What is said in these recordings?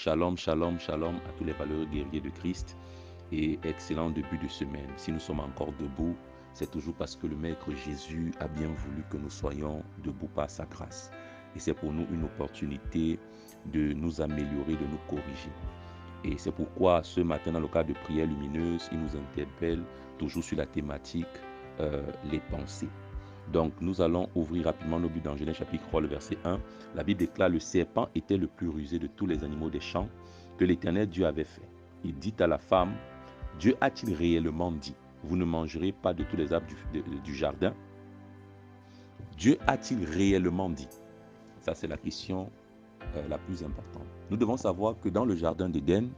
Shalom, shalom, shalom à tous les valeureux guerriers de Christ et excellent début de semaine. Si nous sommes encore debout, c'est toujours parce que le Maître Jésus a bien voulu que nous soyons debout par sa grâce. Et c'est pour nous une opportunité de nous améliorer, de nous corriger. Et c'est pourquoi ce matin, dans le cadre de prière lumineuse, il nous interpelle toujours sur la thématique les pensées. Donc, nous allons ouvrir rapidement nos Bibles dans Genèse chapitre 3, le verset 1. La Bible déclare: le serpent était le plus rusé de tous les animaux des champs que l'Éternel Dieu avait fait. Il dit à la femme: Dieu a-t-il réellement dit, vous ne mangerez pas de tous les arbres du jardin? Dieu a-t-il réellement dit? Ça, c'est la question la plus importante. Nous devons savoir que dans le jardin d'Éden,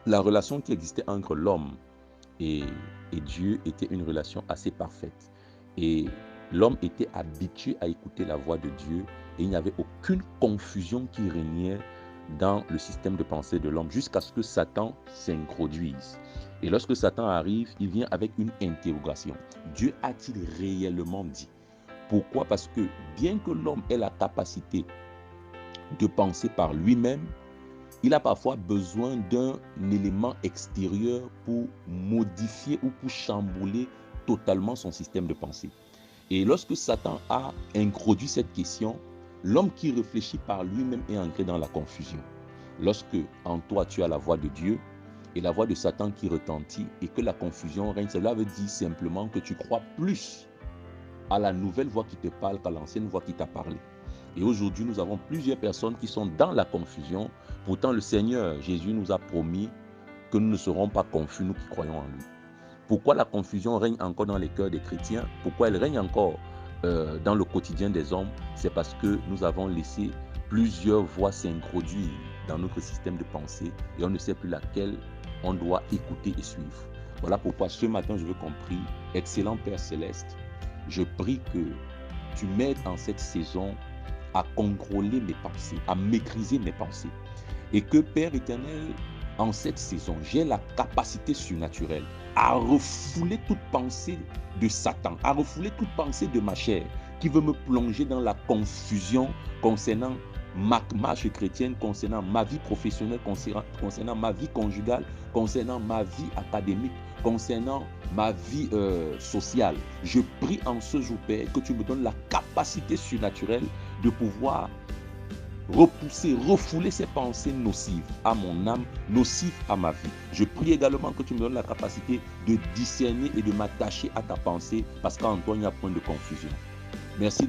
la relation qui existait entre l'homme et Dieu était une relation assez parfaite. Et l'homme était habitué à écouter la voix de Dieu et il n'y avait aucune confusion qui régnait dans le système de pensée de l'homme jusqu'à ce que Satan s'introduise. Et lorsque Satan arrive, il vient avec une interrogation. Dieu a-t-il réellement dit? Pourquoi? Parce que bien que l'homme ait la capacité de penser par lui-même, il a parfois besoin d'un élément extérieur pour modifier ou pour chambouler totalement son système de pensée. Et lorsque Satan a introduit cette question, l'homme qui réfléchit par lui-même est entré dans la confusion. Lorsque en toi tu as la voix de Dieu et la voix de Satan qui retentit et que la confusion règne, cela veut dire simplement que tu crois plus à la nouvelle voix qui te parle qu'à l'ancienne voix qui t'a parlé. Et aujourd'hui, nous avons plusieurs personnes qui sont dans la confusion. Pourtant, le Seigneur Jésus nous a promis que nous ne serons pas confus, nous qui croyons en lui. Pourquoi la confusion règne encore dans les cœurs des chrétiens? Pourquoi elle règne encore dans le quotidien des hommes? C'est parce que nous avons laissé plusieurs voix s'introduire dans notre système de pensée et on ne sait plus laquelle on doit écouter et suivre. Voilà pourquoi ce matin, je veux qu'on prie. Excellent Père Céleste, je prie que tu m'aides en cette saison à contrôler mes pensées, à maîtriser mes pensées. Et que, Père éternel, en cette saison, j'ai la capacité surnaturelle à refouler toute pensée de Satan, à refouler toute pensée de ma chair qui veut me plonger dans la confusion concernant ma marche chrétienne, concernant ma vie professionnelle, concernant ma vie conjugale, concernant ma vie académique, concernant ma vie sociale. Je prie en ce jour, Père, que tu me donnes la capacité surnaturelle de pouvoir repousser, refouler ces pensées nocives à mon âme, nocives à ma vie. Je prie également que tu me donnes la capacité de discerner et de m'attacher à ta pensée parce qu'en toi, il n'y a point de confusion. Merci.